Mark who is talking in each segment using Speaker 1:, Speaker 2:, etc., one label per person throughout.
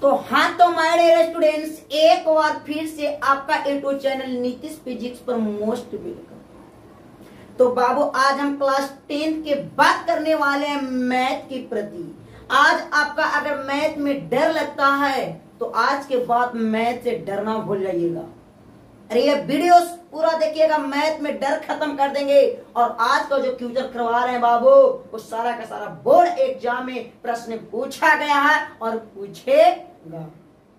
Speaker 1: तो हाँ, तो माय डियर स्टूडेंट्स, एक बार फिर से आपका यूट्यूब चैनल नीतीश फिजिक्स पर मोस्ट वेलकम। तो बाबू, आज हम क्लास 10 के बात करने वाले हैं मैथ की प्रति। आज आपका अगर मैथ में डर लगता है तो आज के बाद मैथ से डरना भूल जाइएगा। अरे ये वीडियो पूरा देखिएगा, मैथ में डर खत्म कर देंगे। और आज का जो क्वेश्चन करवा रहे हैं बाबू, वो सारा का सारा बोर्ड एग्जाम में प्रश्न पूछा गया है और पूछेगा।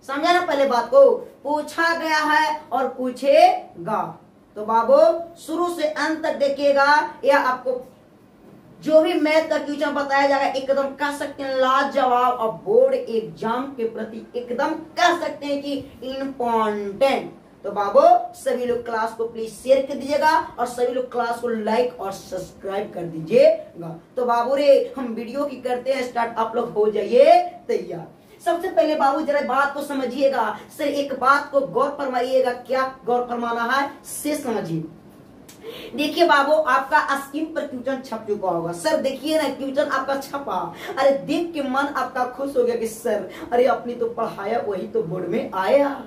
Speaker 1: समझा ना, पहले बात को पूछा गया है और पूछेगा। तो बाबू शुरू से अंत तक देखिएगा, या आपको जो भी मैथ का क्वेश्चन बताया जाएगा एकदम कह सकते हैं लाजवाब और बोर्ड एग्जाम के प्रति एकदम कह सकते हैं कि इम्पोर्टेंट। तो बाबू सभी लोग क्लास को प्लीज शेयर कर दीजिएगा और सभी लोग क्लास को लाइक और सब्सक्राइब कर दीजिएगा। तो बाबू रे, हम वीडियो की करते हैं स्टार्ट, आप लोग हो जाइए तैयार। सबसे पहले बाबू जरा बात को समझिएगा सर, एक बात को गौर फरमाइएगा। क्या गौर फरमाना है से समझिए। देखिए बाबू, आपका स्क्रीन पर क्वेश्चन छप चुका होगा। सर देखिए ना, क्वेश्चन आपका छपा। अरे देख के मन आपका खुश हो गया कि सर अरे अपनी तो पढ़ाया वही तो बोर्ड में आया।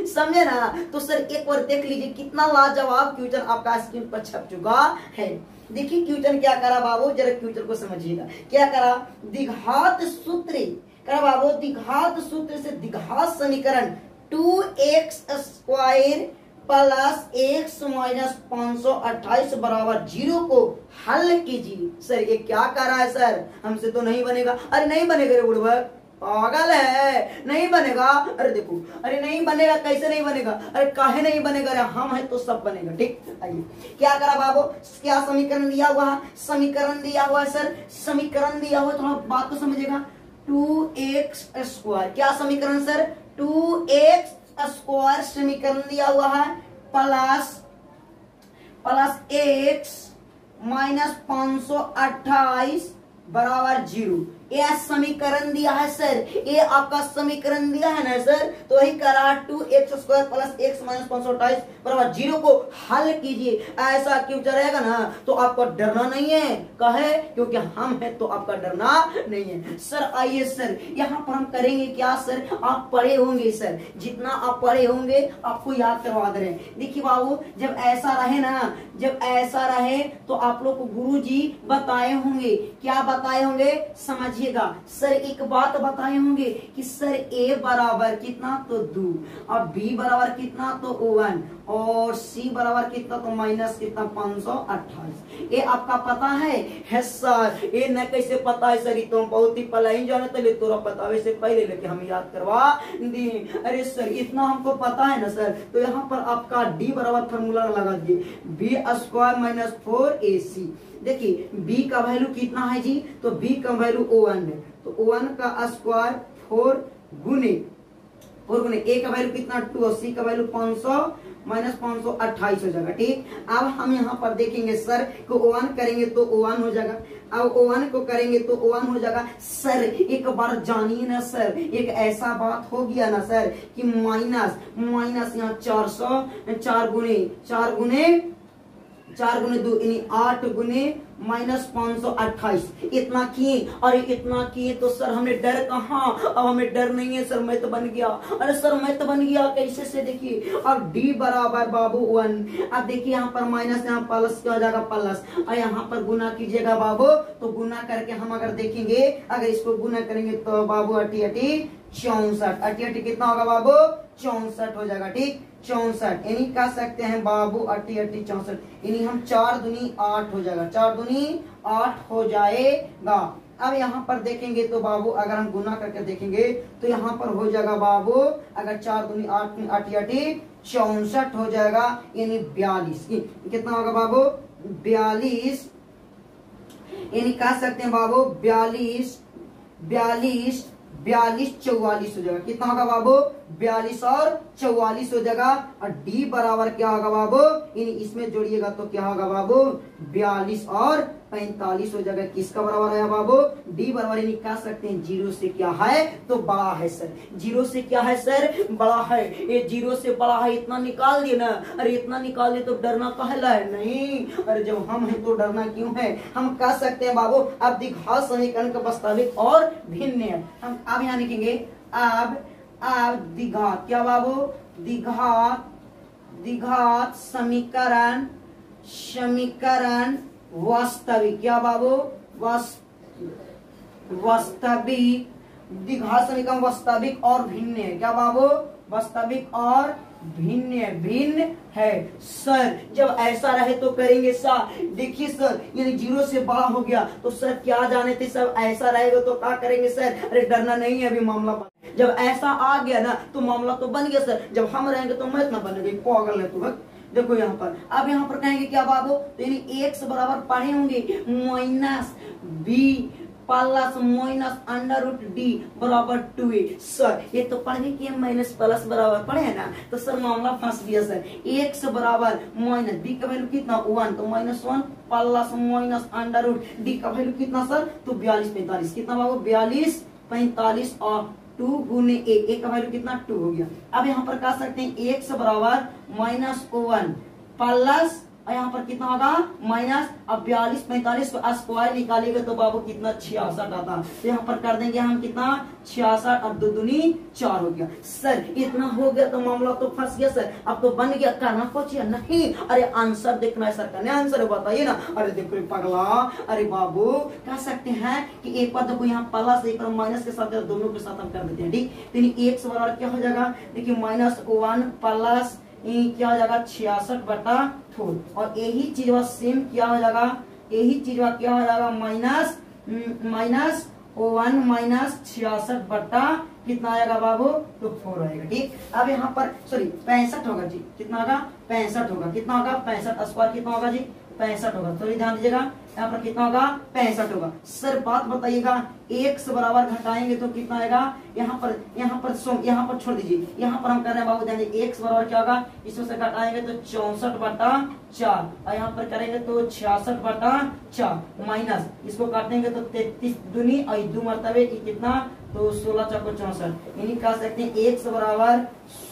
Speaker 1: समझे ना? तो सर एक बार देख लीजिए कितना लाजवाब क्वेश्चन आपका स्क्रीन पर छप चुका है। देखिए क्वेश्चन क्या करा बाबू, जरा क्वेश्चन को समझिएगा। क्या करा? द्विघात सूत्र करा बाबू, द्विघात सूत्र से द्विघात समीकरण 2x² प्लस x माइनस 528 बराबर 0 को हल कीजिए। सर ये क्या कर रहा है सर, हमसे तो नहीं बनेगा। अरे नहीं बनेगा रे बुढ़बक, पागल है, नहीं बनेगा। अरे देखो, अरे नहीं बनेगा, कैसे नहीं बनेगा? अरे काहे नहीं बनेगा? अरे हम है तो सब बनेगा। ठीक, आइए क्या करा बाबू, क्या समीकरण दिया हुआ है? समीकरण दिया हुआ है सर, समीकरण दिया हुआ, थोड़ा बात को समझिएगा। 2x², क्या समीकरण सर? 2x² समीकरण दिया हुआ है प्लस x माइनस 528 बराबर 0। यह समीकरण दिया है सर, ये आपका समीकरण दिया है ना सर। तो वही करा 2x² प्लस x माइनस 528 बराबर 0 को हल कीजिए। ऐसा क्यों रहेगा ना, तो आपको डरना नहीं है। कहे क्योंकि हम हैं तो आपका डरना नहीं है। सर आइए सर, यहाँ पर हम करेंगे क्या सर, आप पढ़े होंगे सर, जितना आप पढ़े होंगे आपको याद करवा दे रहे हैं। देखिए बाबू, जब ऐसा रहे ना, जब ऐसा रहे तो आप लोग को गुरुजी बताए होंगे। क्या बताए होंगे समझिएगा सर। एक बात बताए होंगे कि सर a बराबर कितना तो 2 और b बराबर कितना तो 1 और c बराबर कितना तो माइनस कितना 528। ये आपका पता है सर? ये न कैसे पता है सर, तुम बहुत ही पलाइन जाने तो ले तोरा पता वैसे पहले लेके हम याद करवा दी। अरे सर इतना हमको पता है ना सर। तो यहाँ पर आपका d बराबर फॉर्मूला लगा दिए, b² माइनस 4ac। देखिए b का वैल्यू कितना है जी, तो b का वैल्यू 1 है, तो 1 का स्क्वायर 4 गुने a का वैल्यू कितना 2 और c का वैल्यू 500 माइनस 528 हो जाएगा। ठीक, अब हम यहाँ पर देखेंगे सर को 1 करेंगे तो 1 हो जाएगा, अब 1 को करेंगे तो 1 हो जाएगा। सर एक बार जानिए ना सर, एक ऐसा बात हो गया ना सर कि माइनस यहाँ 4 गुने 2 यानी 8 गुने माइनस 528 इतना किए। और इतना किए तो सर हमने डर कहाँ, अब हमें डर नहीं है सर, मैं तो बन गया। अरे सर मैं तो बन गया कैसे से, देखिए अब d बराबर बाबू 1। अब देखिए यहाँ पर माइनस, यहाँ प्लस क्या हो जाएगा प्लस, और यहाँ पर गुना कीजिएगा बाबू। तो गुना करके हम अगर देखेंगे, अगर इसको गुना करेंगे तो बाबू 8 64 कितना होगा बाबू 64 हो जाएगा। ठीक, 64 यानी कह सकते हैं बाबू 8 64 यानी हम 4 दूनी 8 हो जाएगा, 4 दूनी 8 हो जाएगा। अब यहाँ पर देखेंगे तो बाबू अगर हम गुना करके देखेंगे तो यहाँ पर हो जाएगा बाबू, अगर 4 दूनी 8 8 64 हो जाएगा यानी 42। कितना होगा बाबू 42, यानी कह सकते हैं बाबू 42 44 हो जाएगा। कितना होगा बाबू 42 और 44 हो जाएगा। और d बराबर क्या होगा बाबू, यानी इसमें जोड़िएगा तो क्या होगा बाबू 42 और 45 हो जाएगा। किसका बराबर है बाबू, d बराबर, यानी कह सकते हैं 0 से क्या है तो बड़ा है सर। 0 से क्या है सर, बड़ा है। ये 0 से बड़ा है, इतना निकाल दिए ना। अरे इतना निकाल दिए तो डरना कहला है नहीं। अरे जब हम हैं तो डरना क्यों है। हम कह सकते हैं बाबू अब द्विघात समीकरण का वास्तविक और भिन्न है। हम अब यहाँ लिखेंगे, अब अब द्विघात, क्या बाबू, द्विघात समीकरण वास्तविक, क्या बाबू, वास्तविक द्विघात समीकरण वास्तविक और भिन्न है, क्या बाबू, वास्तविक और भिन्न है। सर जब ऐसा रहे तो करेंगे सर, देखिए सर यानी 0 से बड़ा हो गया तो सर क्या जाने थे, सब ऐसा रहेगा तो क्या करेंगे सर, अरे डरना नहीं है, अभी मामला बन, जब ऐसा आ गया ना तो मामला तो बन गया सर, जब हम रहेंगे तो मैथ ना बनेगी, पागल है तू। देखो यहाँ पर, अब यहाँ पर कहेंगे क्या बाबू, तो यानी एक्स बराबर पढ़े होंगे minus B plus minus under root D बराबर 2a। सर ये तो पढ़ने की माइनस प्लस बराबर पढ़े है ना, तो सर मामला फंस गया सर। एक्स बराबर माइनस बी का वैल्यू कितना 1, तो -1 plus minus under root D का वैल्यू कितना सर, तो 42 45, कितना बाबू 42 45 और 2 गुने ए का वैल्यू कितना 2 हो गया। अब यहाँ पर कह सकते हैं एक्स बराबर -1 प्लस और यहाँ पर कितना होगा माइनस, अब 42 45 को स्क्वायर निकालेगा तो बाबू कितना 66 आता, तो यहाँ पर कर देंगे हम कितना 66 और 2 दूनी 4 हो गया। सर इतना हो गया तो मामला तो फंस गया सर, अब तो बन गया, करना कुछ नहीं, अरे आंसर देखना है सर, करने आंसर बताइए ना। अरे देखो पगला, अरे बाबू कह सकते हैं कि एक बार देखो यहाँ प्लस एक और माइनस के साथ दोनों के साथ हम कर देते हैं, ठीक। एक्स बराबर क्या हो जाएगा, देखिए -1 प्लस क्या हो जाएगा 66/4, और यही चीज सेम क्या हो जाएगा, यही चीज क्या हो जाएगा -1 माइनस 66 कितना आएगा बाबू, तो 4 आएगा, ठीक। अब यहाँ पर सॉरी 65 होगा जी, कितना होगा 65 होगा, कितना होगा 65 स्क्वायर कितना होगा जी 65 होगा, थोड़ी ध्यान दीजिएगा, यहाँ पर कितना होगा 65 होगा। सर बात बताइएगा, एक्स बराबर घटाएंगे तो कितना आएगा, यहाँ पर छोड़ दीजिए, यहाँ पर हम कर रहे हैं बाबू ध्यान दीजिए, एक्स बराबर क्या होगा, इसमें से घटाएंगे तो 64/4 और यहाँ पर करेंगे तो 66/4 माइनस इसको काटेंगे तो 33 दूनी और 2 मरतबे कितना, तो 16 चौको 64, यानी कह सकते हैं एक्स बराबर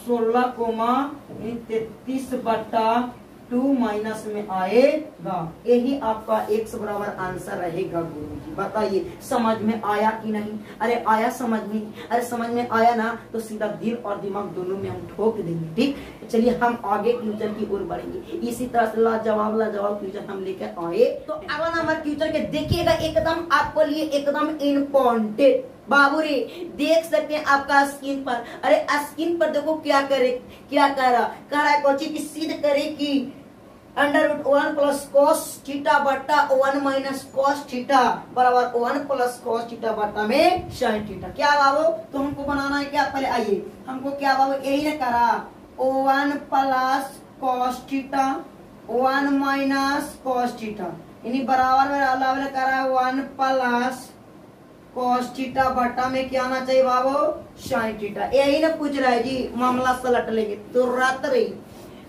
Speaker 1: 16,33/2 माइनस में आएगा, यही आपका एक्स बराबर आंसर रहेगा। गुरुजी बताइए समझ में आया कि नहीं, अरे आया समझ में, अरे समझ में आया ना तो सीधा दिल और दिमाग दोनों में हम ठोक देंगे, ठीक। तो चलिए हम आगे फ्यूचर की ओर बढ़ेंगे, इसी तरह से लाजवाब फ्यूचर हम लेकर आए। तो अगला नंबर फ्यूचर के देखिएगा, एकदम आपको लिए एकदम इम्पोर्टेंट बाबू रे, देख सकते हैं आपका स्क्रीन पर, अरे स्क्रीन पर देखो क्या कर रहा है कोची की सिद्ध करे कि √1 प्लस cos थीटा बटा 1 माइनस cos थीटा बराबर 1 प्लस cos थीटा बटा में sin थीटा। क्या बाबू, तो हमको बनाना है क्या, पहले आइए हमको क्या बाबू यही ना करा 1 plus cos theta 1 minus cos theta, यानी बराबर में अल्लाह करा 1 प्लस cos थीटा बटा में क्या आना चाहिए बाबू sin थीटा, यही ना पूछ रहा है जी, मामला सलट लेंगे तुरंत रही।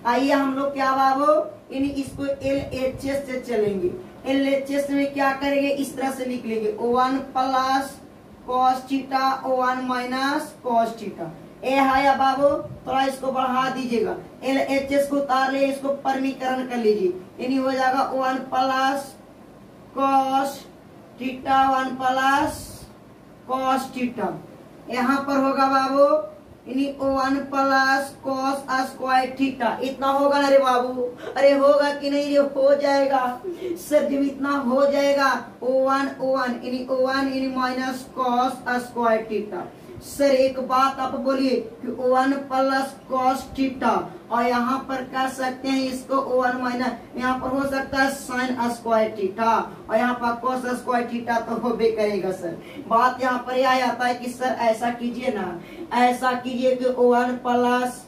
Speaker 1: आइए हम लोग क्या बाबू यानी इसको LHS से चलेंगे, LHS में क्या करेंगे, इस तरह से लिख लेंगे 1 plus cos theta 1 minus cos theta, ए है बाबू, थोड़ा इसको बढ़ा दीजिएगा, LHS को उतार ले, इसको परमीकरण कर लीजिए, यानी हो जाएगा 1 plus cos theta 1 plus cos theta, यहाँ पर होगा बाबू यानी 1 प्लस cos स्क्वायर थीटा, इतना होगा ना रे बाबू, अरे होगा कि नहीं रे, हो जाएगा सर, जब इतना हो जाएगा 1 यानी minus cos square theta. Sir एक बात आप बोलिए कि 1 प्लस cos थीटा और यहाँ पर कह सकते हैं इसको 1 माइनस, यहाँ पर हो सकता है sin स्क्वायर थीटा और यहाँ पर cos स्क्वायर थीटा तो हो बे करेगा। सर बात यहाँ पर यह आता है कि सर ऐसा कीजिए ना, ऐसा कीजिए कि 1 प्लस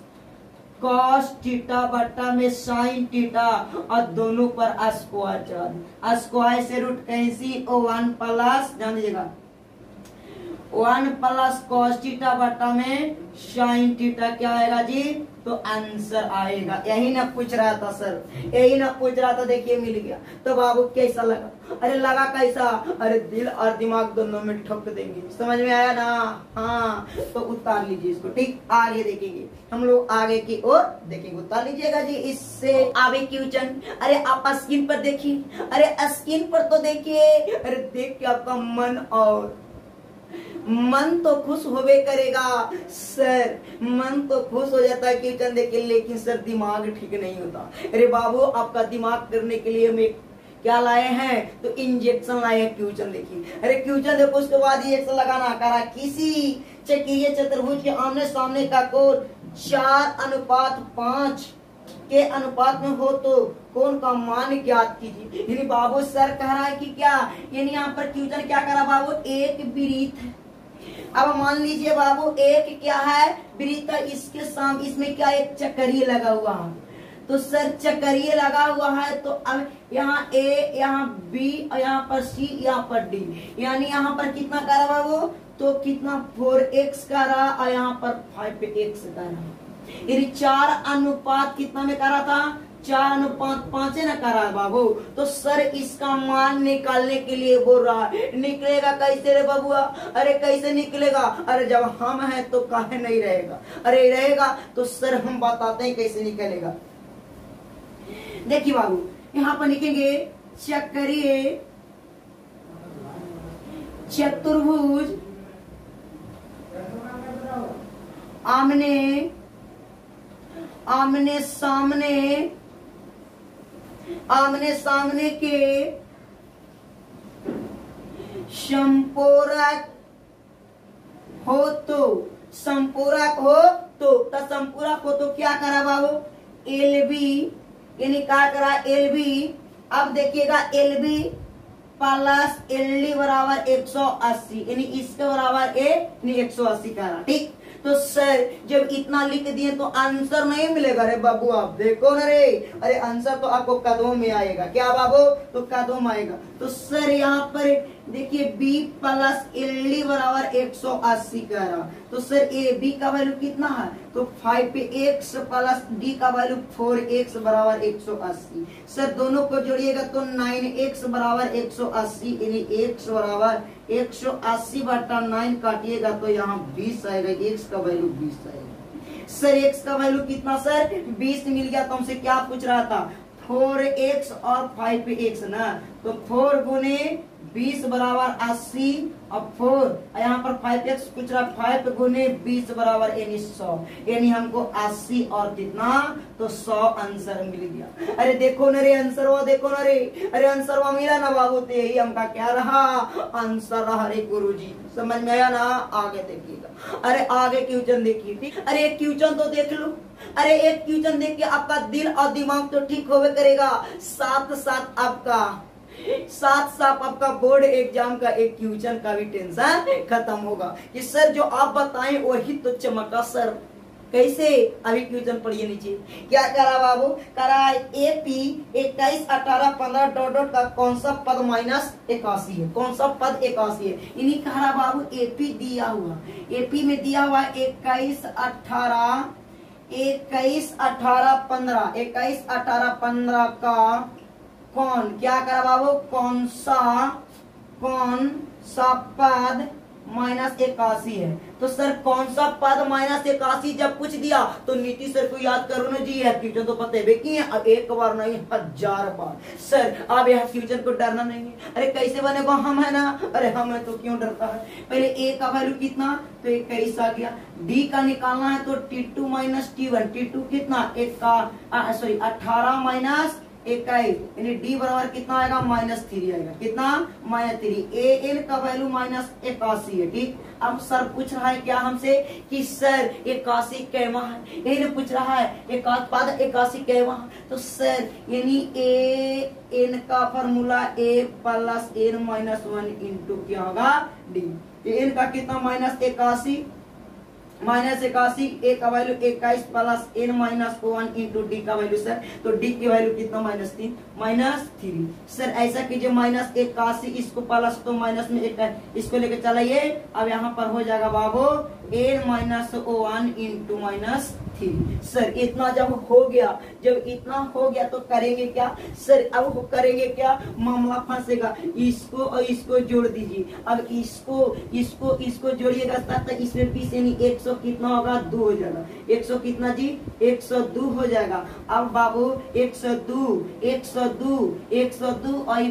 Speaker 1: cos थीटा बट्टा में sin थीटा और दोनों पर स्क्वायर चढ़ा दें, स्क्वायर से रूट कैंसिल 1 प्लस ध्यान दीजिएगा 1 प्लस cos थीटा बट्टा में sin थीटा क्या आएगा जी, तो आंसर आएगा। यही ना पूछ रहा था सर, यही ना पूछ रहा था, देखिए मिल गया। तो बाबू कैसा लगा, अरे लगा कैसा, अरे दिल और दिमाग दोनों में ठोक देंगे, समझ में आया ना, हाँ तो उतार लीजिए इसको, ठीक। आगे देखेंगे हम लोग, आगे की ओर देखेंगे, उतार लीजिएगा जी। इससे आगे क्वेश्चन, अरे आप स्क्रीन पर देखिए, अरे स्क्रीन पर तो देखिए, अरे देख के आपका मन और मन तो खुश होवे करेगा सर, मन तो खुश हो जाता है क्वेश्चन देख के, लेकिन सर दिमाग ठीक नहीं होता। अरे बाबू आपका दिमाग करने के लिए मैं क्या लाए हैं, तो इंजेक्शन लाए हैं। क्वेश्चन देखिए, अरे क्वेश्चन देखो, उसके बाद इंजेक्शन लगाना करा किसी चक्रीय चतुर्भुज के आमने सामने का कोण 4:5 के अनुपात में हो तो कोण का मान ज्ञात कीजिए। यानी बाबू सर कह रहा है कि क्या, यानी यहाँ पर क्वेश्चन क्या करा बाबू, एक वृत्त है। अब मान लीजिए बाबू एक क्या है वृत्त, इसके सामने इसमें क्या एक चक्रीय लगा हुआ है, तो सर चक्रीय लगा हुआ है, तो अब यहाँ ए, यहाँ बी, और यहाँ पर सी, यहाँ पर डी, यानी यहाँ पर कितना करा बाबू, तो कितना 4x करा, और यहाँ पर 5x करा। यानी 4 कितना में करा था, 4:5 ना करा बाबू। तो सर इसका मान निकालने के लिए बोल रहा है, निकलेगा कैसे रे बबुआ, अरे कैसे निकलेगा, अरे जब हम हैं तो काहे नहीं रहेगा, अरे रहेगा, तो सर हम बताते हैं कैसे निकलेगा। देखिए बाबू यहाँ पर लिखेंगे चक्रीय चतुर्भुज आमने सामने के संपूरक हो तो संपूरक हो तो क्या करा बाबू, एलबी, यानी क्या करा एलबी। अब देखिएगा एलबी प्लस एलडी बराबर 180, यानी इसके बराबर ए 180 करा। ठीक, तो सर जब इतना लिख दिए तो आंसर नहीं मिलेगा रे बाबू, आप देखो ना रे, अरे आंसर तो आपको कदमों में आएगा, क्या बाबू, तो कदम आएगा। तो सर यहाँ पर देखिए b प्लस एल बराबर 180 कह रहा, तो सर ए बी का वैल्यू कितना है, तो 5x प्लस डी का वैल्यू 4x बराबर 180। सर दोनों को जोड़िएगा तो 9x बराबर 180, यानी x बराबर 180 बटा 9 काटिएगा तो यहाँ 20 आएगा, x का वैल्यू 20 आएगा। सर x का वैल्यू कितना सर 20 मिल गया, तो हमसे क्या पूछ रहा था, 4x और 5x ना, तो 4 गुने 20 बराबर 80 और 4 यहाँ पर 5x पूछ रहा, 5 गुने 20 बराबर यानी 100, यानी हमको 80 और कितना, तो 100 आंसर मिल गया। अरे देखो ना रे आंसर वो, देखो ना रे, अरे आंसर वो मिला ना बाबू, तो यही हमका क्या रहा, आंसर रहा रे गुरुजी। समझ में आया ना, आगे देखिएगा। अरे आगे क्वेश्चन देखिए, ठीक, अरे एक क्वेश्चन तो देख लो, अरे एक क्वेश्चन देख के आपका दिल और दिमाग तो ठीक होवे करेगा, साथ साथ आपका बोर्ड एग्जाम का एक क्वेश्चन का भी टेंशन खत्म होगा कि सर जो आप बताएं वही तो चमका सर। कैसे, अभी क्वेश्चन पढ़िए नीचे, क्या करा बाबू, करा एपी 21 18 15 डॉट डॉट का कौन सा पद -81 है, कौन सा पद 81 है, इन्हीं कहा बाबू एपी दिया हुआ, एपी में दिया हुआ 21 18 15 का कौन क्या करा बाबू, कौन सा पद -81 है। तो सर कौन सा पद -81 जब पूछ दिया तो नीतीश सर को याद करो ना जी, यह क्वेश्चन तो पता है कि अब एक बार नहीं 1000 बार। सर अब यह क्वेश्चन को डरना नहीं है, अरे कैसे बनेगा, हम है ना, अरे हम है तो क्यों डरता है। पहले ए का वैल्यू कितना, तो 21 आ गया, डी का निकालना है तो T2 - T1, T2 कितना 18 माइनस 21, यानी डी बराबर कितना आएगा -3 आएगा, कितना -3, ए एन का वैल्यू -81 है। ठीक, अब सर पूछ रहा है क्या हमसे कि सर 81 कैवा है, यही ने पूछ रहा है एक पद 81 कैवा है, तो सर यानी ए एन का formula A plus N -1 into क्या होगा डी, एन का कितना -81 ए का value 21 plus N -1 into D का वैल्यू सर, तो डी की वैल्यू कितना -3 सर, ऐसा कीजिए -81 इसको प्लस तो माइनस में 1 इसको लेके चलाइए, अब यहाँ पर हो जाएगा बाबू एन -1 इंटू -3। सर इतना जब हो गया तो करेंगे क्या सर, अब करेंगे क्या, मामला फंसेगा, इसको और इसको जोड़ दीजिए, अब इसको जोड़िएगा तब इसमें 20 यानी 100 कितना होगा 2 हो जाएगा, 100 कितना जी 102 हो जाएगा। अब बाबू 102 और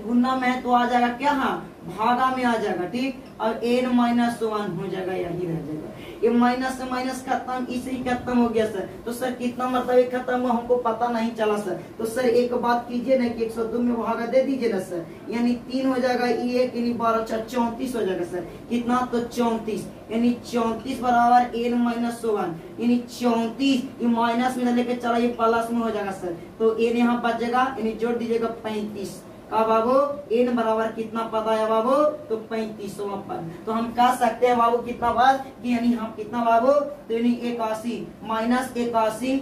Speaker 1: गुना में तो आ जाएगा क्या, हाँ भागा में आ जाएगा, ठीक। और n-1 हो जाएगा, यही रह जाएगा। ये माइनस से माइनस खत्म, इसे ही खत्म हो गया सर। तो सर कितना मतलब ये खत्म हुआ हमको पता नहीं चला सर। तो सर एक बात कीजिए ना कि 102 में भागा दे दीजिए ना सर, यानी 3 हो जाएगा, ये 12 34 हो जाएगा सर। कितना? तो 34, यानी 34 बराबर n-1, यानी 34 ये माइनस में लेके चला, ये प्लस में हो जाएगा सर। तो n यहाँ बच जाएगा, यानी जोड़ दीजिएगा 35 का बाबू। n बराबर कितना पता है बाबू? तो 35वां पद। तो हम कह सकते हैं बाबू कितना बार कि यानी हम कितना बाबू? तो यानी 81 माइनस 81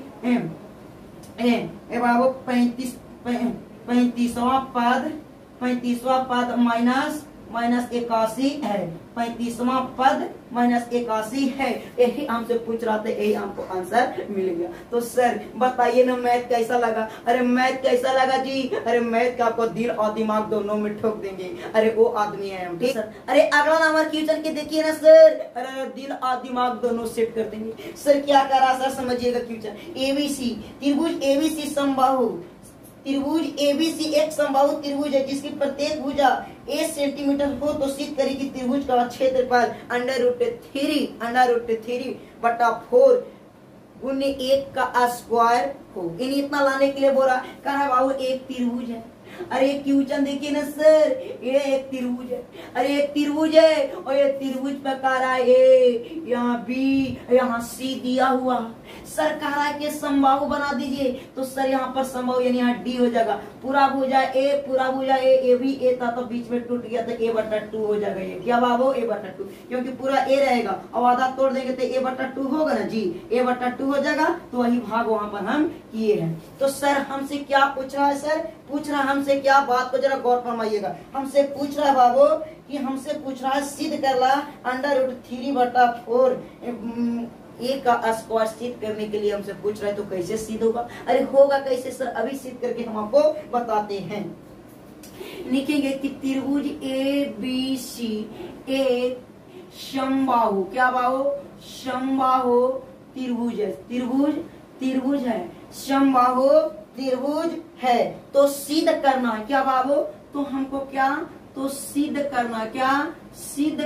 Speaker 1: बाबू 35वां पद माइनस 81 है। 35वां पद माइनस 81 है। यही हमसे पूछ रहा था, यही हमको आंसर मिल गया। तो सर बताइए ना मैथ कैसा लगा? अरे मैथ कैसा लगा जी? अरे मैथ का आपको दिल और दिमाग दोनों में ठोक देंगे। अरे वो आदमी है हम, ठीक सर। अरे अगला नंबर क्वेश्चन के देखिए ना सर। अरे दिल और दिमाग दोनों सेट कर देंगे सर। क्या कर रहा सर? समझिएगा क्वेश्चन। एबीसी त्रिभुज, एबीसी समबाहु त्रिभुज, एबीसी एक समबाहु त्रिभुज है जिसकी प्रत्येक भुजा 1 सेंटीमीटर हो तो सिद्ध करें कि त्रिभुज का क्षेत्रफल √3 बटा 4 गुने 1 का स्क्वायर हो। इतना लाने के लिए बोला, कहा बाबू एक त्रिभुज है। अरे क्वेश्चन देखिए ना सर, ये एक त्रिभुज है। अरे एक त्रिभुज है और ये त्रिभुज पर कह रहा है ए, यहाँ बी, यहाँ सी दिया हुआ। सर कह रहा है कि समबाहु बना दीजिए। तो सर यहाँ पर समबाहु यानी यहाँ डी हो जाएगा। पूरा भुजा ए भी ए था तो बीच में टूट गया तो a/2 हो जाएगा। ये क्या बाबू? a/2, क्योंकि पूरा ए रहेगा और आधा तोड़ देंगे तो a/2 होगा ना जी। a/2 हो जाएगा, तो वही भाग वहां पर हम किए हैं। तो सर हमसे क्या पूछ रहा है? सर पूछ रहा है हमसे क्या, बात को जरा गौर फरमाइएगा। हमसे पूछ रहा है बाबू कि हमसे पूछ रहा है सिद्ध कर ला √3/4 ए का स्क्वायर सिद्ध करने के लिए हमसे पूछ रहा है। तो कैसे सिद्ध होगा? अरे होगा कैसे सर? अभी सिद्ध करके हम आपको बताते हैं। लिखेंगे कि त्रिभुज एबीसी एक समबाहु, क्या बाहु? समबाहु त्रिभुज है। त्रिभुज है, समबाहु त्रिभुज है। तो सिद्ध करना है क्या बाबू? तो हमको क्या? तो सिद्ध करना, क्या सिद्ध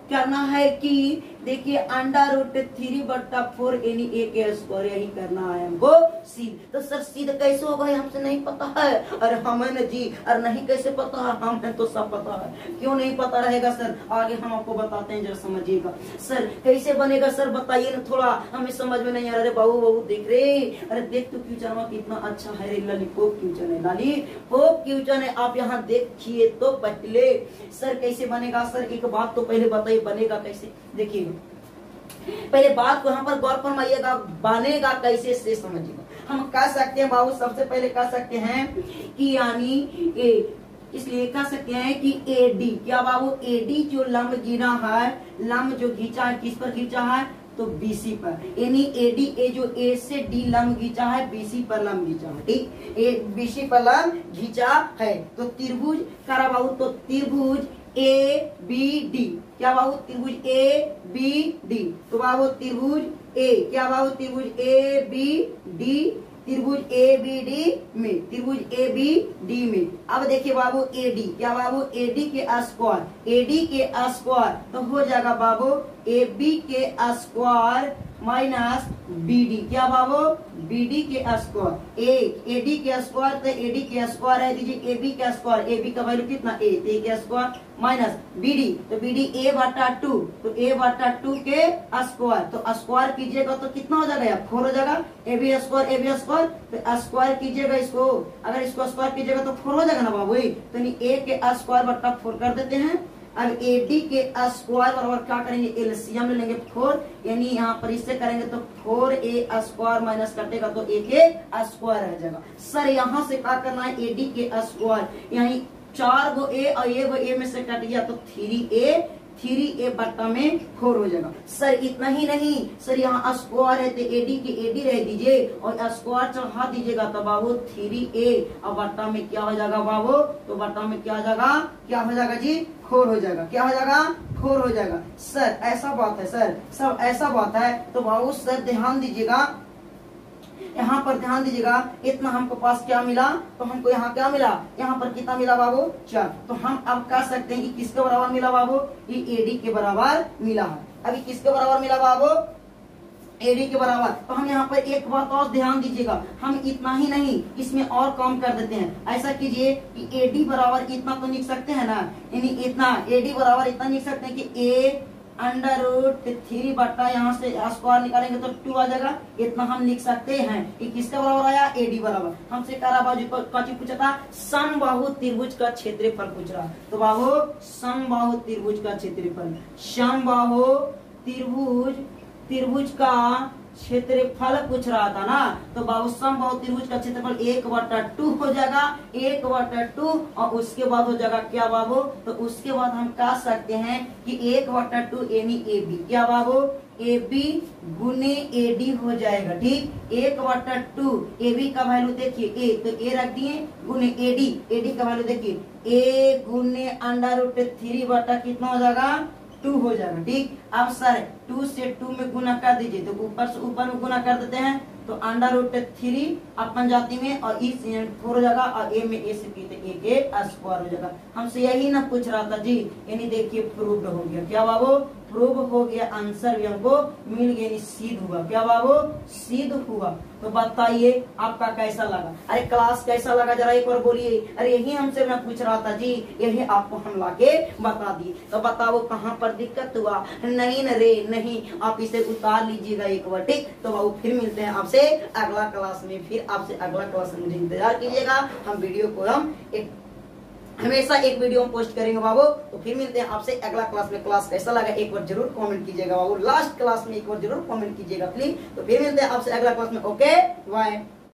Speaker 1: करना है कि देखिए √3/4 यानी a के स्क्वायर, यही करना है हमको सिद्ध। तो सर सिद्ध कैसे होगा हमसे नहीं पता है। अरे हमें न जी, अरे नहीं कैसे पता है? हमें तो सब पता है। क्यों नहीं पता रहेगा सर? आगे हम आपको बताते हैं, जरा समझिएगा। सर कैसे बनेगा सर बताइए ना, थोड़ा हमें समझ में नहीं आ रहा। अरे बाबू देख रे, अरे देख तो क्वेश्चन कितना अच्छा है रे, लॉलीपॉप क्वेश्चन है, लॉलीपॉप क्वेश्चन है। आप यहाँ देखिए तो पहले सर कैसे बनेगा। सर एक बात तो पहले बताइए बनेगा कैसे। देखिए पहले बात को यहाँ पर गौर फरमाइएगा, बनेगा कैसे से समझिएगा। हम कह सकते हैं बाबू, सबसे पहले कह सकते हैं कि यानी ए, इसलिए कह सकते हैं कि एडी, क्या बाबू? एडी जो लंब गिना है, लंब जो खींचा है, किस पर खींचा है? तो बीसी पर। यानी एडी ए जो ए से डी लंब खींचा है, बीसी पर लंब खींचा है, ठीक। ए बीसी पर लंब खींचा है। तो त्रिभुज करा बाबू, तो त्रिभुज ए बी डी, क्या बाबू? त्रिभुज ए बी डी। तो बाबू त्रिभुज ए, क्या बाबू? त्रिभुज ए बी डी, त्रिभुज ए बी डी में, त्रिभुज ए बी डी में। अब देखिए बाबू एडी, क्या बाबू? एडी के स्क्वायर, एडी के स्क्वायर तो हो जाएगा बाबू ए बी के स्क्वायर माइनस बीडी, क्या बाबू? बीडी के स्क्वायर। एडी के स्क्वायर तो एडी के स्क्वायर है, दीजिए एबी के स्क्वायर, एबी का वैल्यू कितना? ए, तो ए के स्क्वायर माइनस बीडी, तो बीडी a/2, तो a/2 के स्क्वायर, तो स्क्वायर कीजिएगा तो कितना हो जाएगा? 4 हो जाएगा। एबी स्क्वायर, तो स्क्वायर कीजिएगा इसको, अगर इसको स्क्वायर कीजिएगा तो 4 हो जाएगा ना बाबू। तो ए के स्क्वायर बटा 4 कर देते हैं। अब एडी के स्क्वायर बराबर क्या करेंगे? एलसीएम ले लेंगे 4, यानी यहाँ पर इससे करेंगे तो 4a स्क्वायर माइनस कटेगा तो a के स्क्वायर रह जाएगा। सर यहाँ से क्या करना है? एडी के स्क्वायर, यानी 4 गो a और 1 गो a में से कट गया तो 3a बट्टा में 4 हो जाएगा। सर इतना ही नहीं, सर यहाँ स्क्वायर है तो एडी के एडी रह दीजिए और स्क्वायर चढ़ा दीजिएगा तो बाबू 3a और बट्टा में क्या हो जाएगा बाबू? तो बट्टा में क्या हो जाएगा? क्या हो जाएगा जी? 4 हो जाएगा। क्या हो जाएगा? 4 हो जाएगा। सर ऐसा बात है, सर सब ऐसा बात है। तो बाबू सर ध्यान दीजिएगा, यहाँ पर ध्यान दीजिएगा, इतना हमको पास क्या मिला, तो हमको यहाँ क्या मिला, यहाँ पर कितना मिला बाबू 4। तो हम अब कह सकते हैं कि किसके बराबर मिला बाबू, ये एडी के बराबर मिला है। अभी किसके बराबर मिला बाबू, एडी के बराबर। तो हम यहाँ पर एक बात और ध्यान दीजिएगा, हम इतना ही नहीं इसमें और काम कर देते हैं। ऐसा कीजिए कि एडी बराबर इतना तो लिख सकते हैं ना, यानी इतना एडी बराबर इतना लिख सकते हैं कि ए √3 बट्टा यहाँ से स्क्वायर निकालेंगे तो 2 आ जाएगा, इतना हम लिख सकते हैं। ये किसका बराबर आया, एडी बराबर। हमसे करा बाजू का चीज पूछा था, समबाहु त्रिभुज का क्षेत्रफल पूछ रहा। तो बाबू समबाहु त्रिभुज का क्षेत्रफल, समबाहु त्रिभुज का क्षेत्रफल पूछ रहा था ना, तो बाबू समबाहु त्रिभुज का क्षेत्रफल 1/2 हो जाएगा, 1/2 और उसके बाद हो जाएगा क्या बाबू, तो उसके बाद हम कह सकते हैं कि 1/2 यानी AB, क्या बाबू AB गुने AD हो जाएगा। ठीक, 1/2 AB का वैल्यू देखिए A, तो A रख दिए गुने AD का वैल्यू देखिए A गुने √3 बटा कितना हो जाएगा 2 हो जाएगा। ठीक, अब सर 2 से 2 में गुना कर दीजिए, तो ऊपर से ऊपर में गुना कर देते हैं, तो √3 अपन जाति में और ई 4 हो जाएगा, और ए में ए से पीते ए के स्क्वायर हो जाएगा। हमसे यही ना पूछ रहा था जी, यानी देखिए प्रूव्ड हो गया। क्या बाबू, प्रूव हो गया, आंसर भी हमको मिल गया, सिद्ध हुआ। क्या बाबू, सिद्ध हुआ। तो बताइए आपका कैसा लगा, अरे क्लास कैसा लगा जरा एक बार बोलिए। अरे यही हमसे मैं पूछ रहा था जी, यही आपको हम लाके बता दिए। तो बताओ कहाँ पर दिक्कत हुआ, नहीं न रे नहीं, आप इसे उतार लीजिएगा एक बार। ठीक, तो बाबू फिर मिलते हैं आपसे अगला क्लास में, फिर आपसे अगला क्लास में मुझे इंतजार कीजिएगा। हम वीडियो को हम हमेशा एक वीडियो में पोस्ट करेंगे बाबू। तो फिर मिलते हैं आपसे अगला क्लास में। क्लास कैसा लगा एक बार जरूर कमेंट कीजिएगा बाबू, लास्ट क्लास में एक बार जरूर कमेंट कीजिएगा प्लीज। तो फिर मिलते हैं आपसे अगला क्लास में। Okay bye.